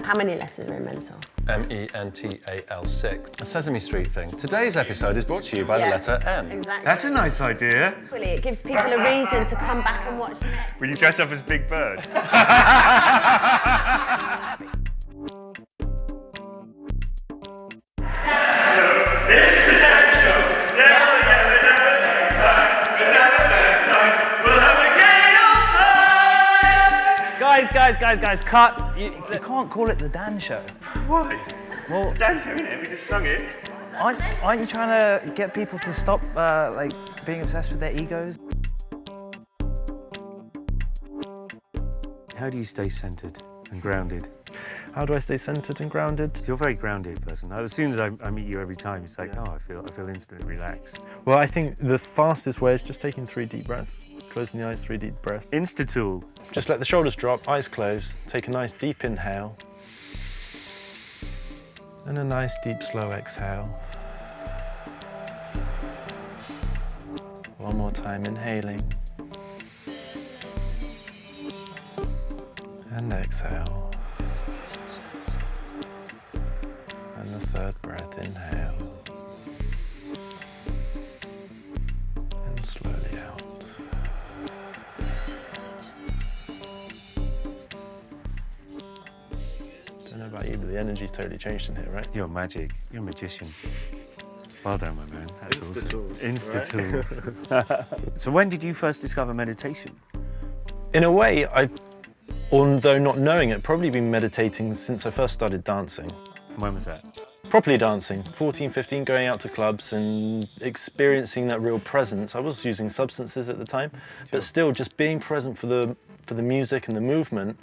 How many letters are in mental? mental 6. A Sesame Street thing. Today's episode is brought to you by the letter M. Exactly. That's a nice idea. It gives people a reason to come back and watch next. Will you dress up as Big Bird? Guys, cut. You can't call it the Dan Show. Why? Well, It's a Dan Show, isn't it? We just sung it. aren't you trying to get people to stop like being obsessed with their egos? How do you stay centred and grounded? How do I stay centred and grounded? You're a very grounded person. As soon as I meet you every time, it's like, oh, I feel instantly relaxed. Well, I think the fastest way is just taking 3 deep breaths. Closing the eyes, 3 deep breaths. Insta-tool. Just let the shoulders drop, eyes closed. Take a nice deep inhale. And a nice deep slow exhale. One more time, inhaling. And exhale. And the third breath, inhale. And slowly out. I don't know about you, but the energy's totally changed in here, right? You're magic. You're a magician. Well done, my man. That's awesome. Insta-tools. Insta-tools. So when did you first discover meditation? In a way, although not knowing it, probably been meditating since I first started dancing. When was that? Properly dancing, 14, 15, going out to clubs and experiencing that real presence. I was using substances at the time, but still just being present for the music and the movement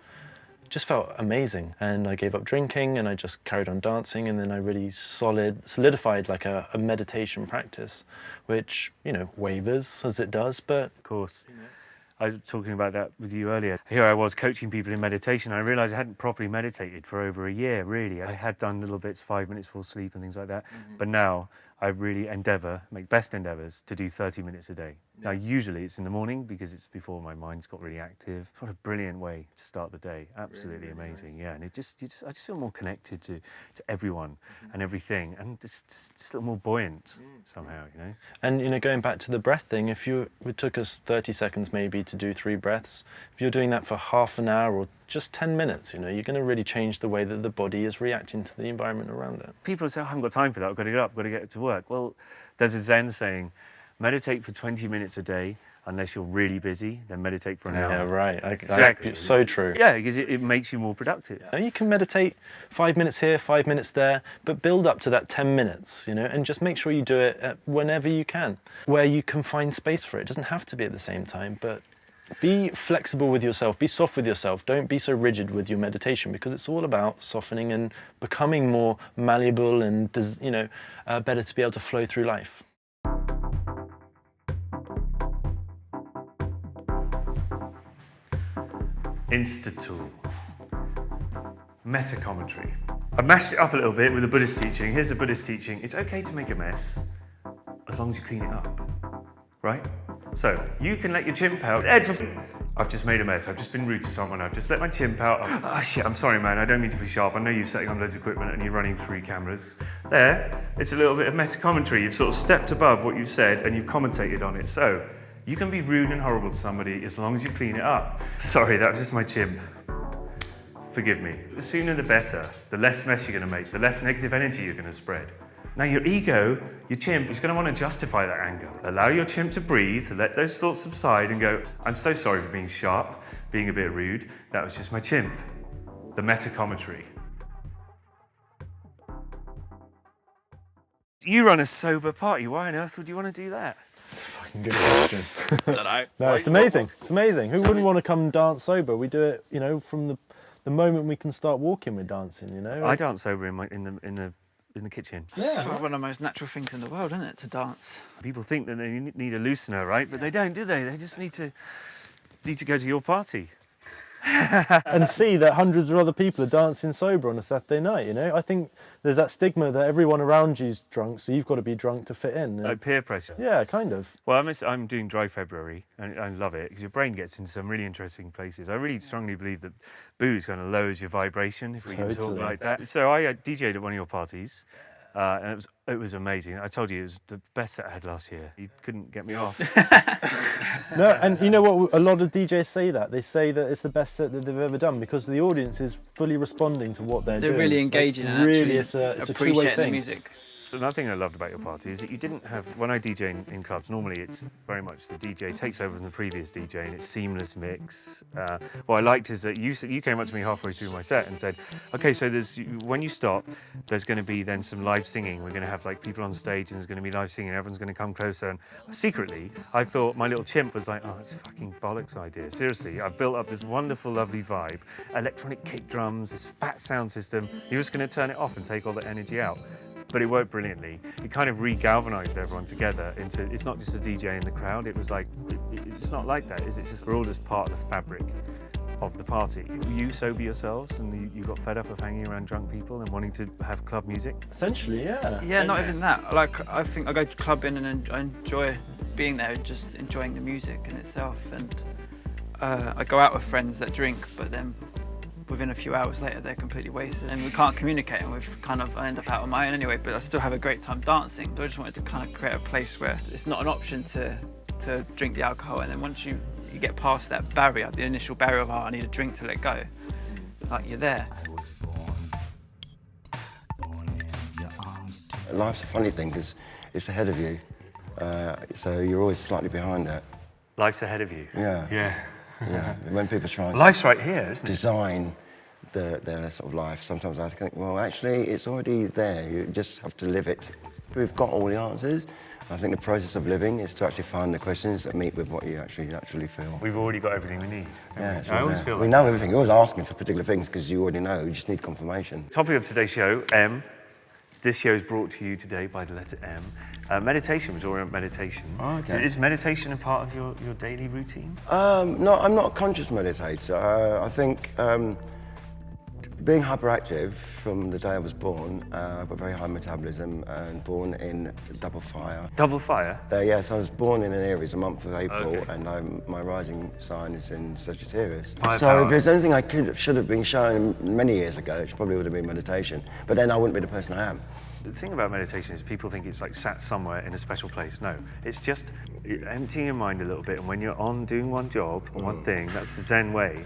just felt amazing. And I gave up drinking and I just carried on dancing, and then I really solidified like a meditation practice, which, wavers as it does, but... Of course. I was talking about that with you earlier. Here I was coaching people in meditation. I realised I hadn't properly meditated for over a year, really. I had done little bits, 5 minutes before sleep and things like that. But now I really make best endeavours to do 30 minutes a day. Now, usually it's in the morning because it's before my mind's got really active. What a brilliant way to start the day. Absolutely really amazing. Nice. Yeah, and I just feel more connected to everyone and everything, and just a little more buoyant somehow, And, going back to the breath thing, it took us 30 seconds maybe to do 3 breaths. If you're doing that for half an hour or just 10 minutes, you're going to really change the way that the body is reacting to the environment around it. People say, I haven't got time for that, I've got to get up, I've got to get to work. Well, there's a Zen saying, meditate for 20 minutes a day. Unless you're really busy, then meditate for an hour. Yeah, right. Exactly. It's so true. Yeah, because it makes you more productive. You can meditate 5 minutes here, 5 minutes there, but build up to that 10 minutes, and just make sure you do it whenever you can, where you can find space for it. It doesn't have to be at the same time, but be flexible with yourself, be soft with yourself. Don't be so rigid with your meditation, because it's all about softening and becoming more malleable and, better to be able to flow through life. Insta-tool. Meta-commentary. I mashed it up a little bit with the Buddhist teaching. Here's the Buddhist teaching. It's okay to make a mess as long as you clean it up, right? So, you can let your chimp out. I've just made a mess. I've just been rude to someone. I've just let my chimp out. Oh, shit, I'm sorry, man. I don't mean to be sharp. I know you're setting up loads of equipment and you're running 3 cameras. There, it's a little bit of meta-commentary. You've sort of stepped above what you've said and you've commentated on it. So, you can be rude and horrible to somebody as long as you clean it up. Sorry, that was just my chimp. Forgive me. The sooner the better. The less mess you're going to make, the less negative energy you're going to spread. Now your ego, your chimp, is going to want to justify that anger. Allow your chimp to breathe, let those thoughts subside and go, I'm so sorry for being sharp, being a bit rude. That was just my chimp. The meta-commentary. You run a sober party. Why on earth would you want to do that? Good question. No, it's amazing. It's amazing. Who wouldn't want to come and dance sober? We do it, from the moment we can start walking, we're dancing. I dance sober in the kitchen. Yeah, it's one of the most natural things in the world, isn't it, to dance? People think that they need a loosener, right? But they don't, do they? They just need to go to your party. and see that hundreds of other people are dancing sober on a Saturday night, you know? I think there's that stigma that everyone around you's drunk, so you've got to be drunk to fit in. Like peer pressure. Yeah, kind of. Well, I'm doing Dry February, and I love it because your brain gets into some really interesting places. I really strongly believe that booze kind of lowers your vibration, if we can talk like that. So I DJ'd at one of your parties, and it was amazing. I told you it was the best set I had last year. You couldn't get me off. No, and you know what? A lot of DJs say that. They say that it's the best set that they've ever done because the audience is fully responding to what they're doing. They're really engaging and really, actually it's a two-way appreciating the thing. music. Another thing I loved about your party is that you didn't have, when I DJ in clubs, normally it's very much the DJ takes over from the previous DJ and it's seamless mix. What I liked is that you came up to me halfway through my set and said, okay, so when you stop, there's going to be then some live singing. We're going to have like people on stage and there's going to be live singing. Everyone's going to come closer. And secretly, I thought my little chimp was like, oh, that's a fucking bollocks idea. Seriously, I've built up this wonderful, lovely vibe, electronic kick drums, this fat sound system. You're just going to turn it off and take all the energy out. But it worked brilliantly. It kind of re-galvanized everyone together into, it's not just a DJ in the crowd, it was like, it's not like that, is it? Just, we're all just part of the fabric of the party. You sober yourselves and you got fed up of hanging around drunk people and wanting to have club music? Essentially, yeah. Yeah, not even that. Like, I think I go to clubbing and I enjoy being there, just enjoying the music in itself. And I go out with friends that drink, but then within a few hours later they're completely wasted and we can't communicate and I end up out on my own anyway, but I still have a great time dancing. So I just wanted to kind of create a place where it's not an option to drink the alcohol, and then once you get past that barrier, the initial barrier of, oh, I need a drink to let go, like you're there. Life's a funny thing because it's ahead of you, so you're always slightly behind it. Life's ahead of you. Yeah. Yeah. Yeah. When people try and Life's right here, isn't it? design their sort of life, sometimes I think, well, actually, it's already there. You just have to live it. We've got all the answers. I think the process of living is to actually find the questions that meet with what you actually feel. We've already got everything we need. Yeah, I always feel we like know everything. You're always asking for particular things because you already know. You just need confirmation. Topic of today's show, M. This show is brought to you today by the letter M. Meditation was all around meditation. Oh, okay. Is meditation a part of your daily routine? No, I'm not a conscious meditator. I think being hyperactive from the day I was born, I've got very high metabolism and born in double fire. Double fire? Yes, I was born in an Aries, a month of April, Okay. and my rising sign is in Sagittarius. High So power. if there's anything I should have been shown many years ago, it probably would have been meditation. But then I wouldn't be the person I am. The thing about meditation is people think it's like sat somewhere in a special place. No, it's just emptying your mind a little bit, and when you're on doing one job, one thing, that's the Zen way,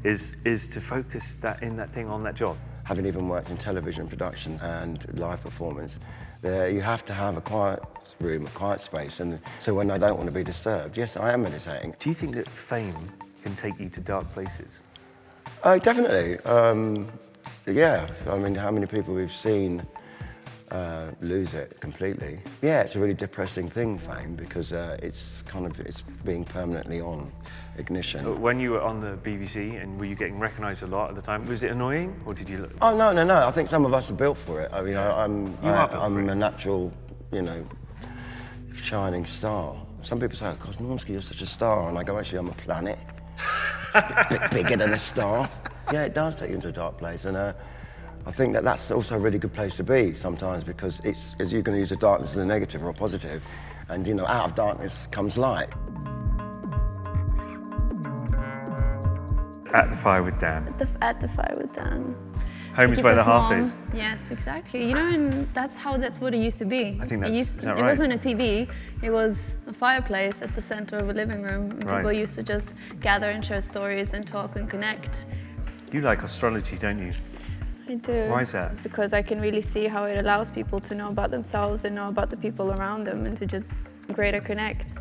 is to focus that thing on that job. Having even worked in television production and live performance, you have to have a quiet room, a quiet space, and so when I don't want to be disturbed, yes, I am meditating. Do you think that fame can take you to dark places? Definitely. Yeah, I mean, how many people we've seen lose it completely. Yeah, it's a really depressing thing, fame, because it's being permanently on ignition. When you were on the BBC, and were you getting recognised a lot at the time, was it annoying, or did you? Oh no! I think some of us are built for it. I mean, I'm a natural, shining star. Some people say, "Oh, God, Normksi, you're such a star," and I go, "Actually, I'm a planet, a bit bigger than a star." So, yeah, it does take you into a dark place, and I think that's also a really good place to be sometimes, because you're going to use the darkness as a negative or a positive, and out of darkness comes light. At the fire with Dan. At the fire with Dan. Home is where the hearth mom. is. Yes, exactly. And that's what it used to be. I think is that right? It wasn't a TV. It was a fireplace at the center of a living room. And Right. people used to just gather and share stories and talk and connect. You like astrology, don't you? I do. Why is that? It's because I can really see how it allows people to know about themselves and know about the people around them, and to just greater connect.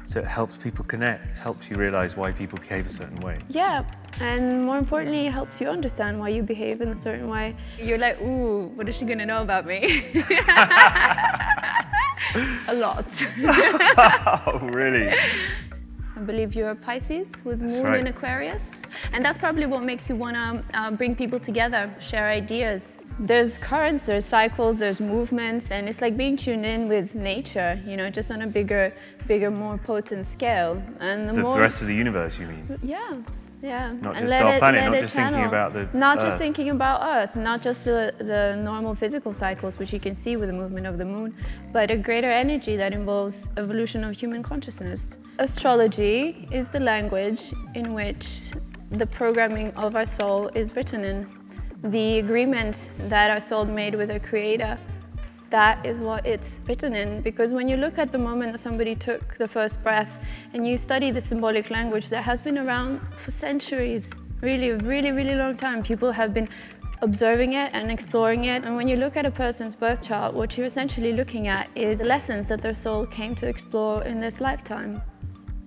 So it helps people connect, helps you realise why people behave a certain way. Yeah, and more importantly, it helps you understand why you behave in a certain way. You're like, ooh, what is she gonna know about me? A lot. Oh, really? I believe you're a Pisces with That's moon right. in Aquarius. And that's probably what makes you wanna bring people together, share ideas. There's currents, there's cycles, there's movements, and it's like being tuned in with nature, just on a bigger, more potent scale. And the The rest of the universe, you mean? Yeah. Yeah. Not and just let our it- planet, let not it just thinking channel. about the Not Earth. just thinking about Earth, not just the normal physical cycles, which you can see with the movement of the moon, but a greater energy that involves evolution of human consciousness. Astrology is the language in which the programming of our soul is written in. The agreement that our soul made with the Creator, that is what it's written in. Because when you look at the moment that somebody took the first breath and you study the symbolic language that has been around for centuries, really, really, really long time, people have been observing it and exploring it. And when you look at a person's birth chart, what you're essentially looking at is the lessons that their soul came to explore in this lifetime.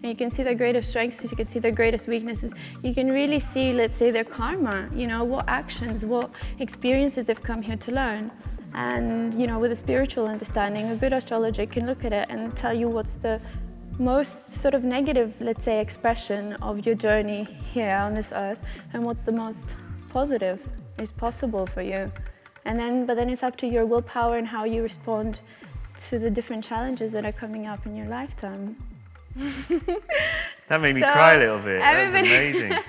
And you can see their greatest strengths, you can see their greatest weaknesses. You can really see, let's say, their karma, you know, what actions, what experiences they've come here to learn. And, you know, with a spiritual understanding, a good astrologer can look at it and tell you what's the most sort of negative, let's say, expression of your journey here on this earth, and what's the most positive is possible for you. But then it's up to your willpower and how you respond to the different challenges that are coming up in your lifetime. That made me So, cry a little bit. That was everybody- amazing.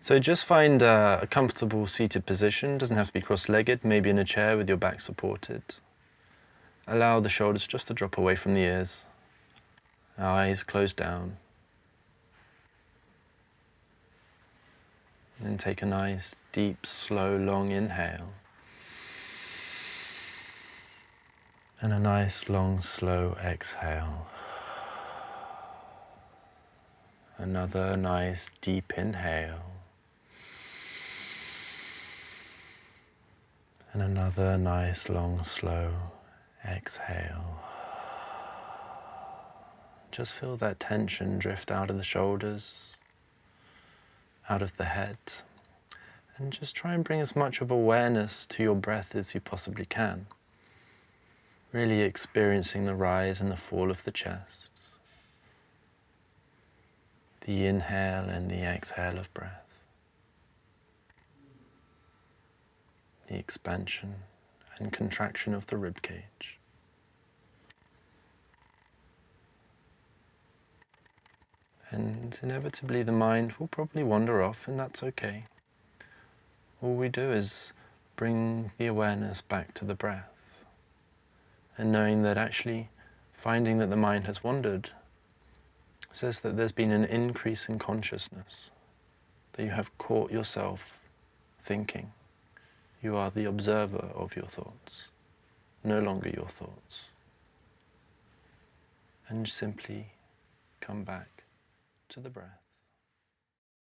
So just find a comfortable seated position. Doesn't have to be cross-legged, maybe in a chair with your back supported. Allow the shoulders just to drop away from the ears. Eyes closed down. And then take a nice, deep, slow, long inhale. And a nice, long, slow exhale. Another nice, deep inhale. And another nice, long, slow exhale. Just feel that tension drift out of the shoulders, out of the head, and just try and bring as much of awareness to your breath as you possibly can. Really experiencing the rise and the fall of the chest, the inhale and the exhale of breath, the expansion and contraction of the rib cage. And inevitably the mind will probably wander off, and that's okay. All we do is bring the awareness back to the breath, and knowing that actually finding that the mind has wandered says that there's been an increase in consciousness, that you have caught yourself thinking. You are the observer of your thoughts, no longer your thoughts. And simply come back to the breath.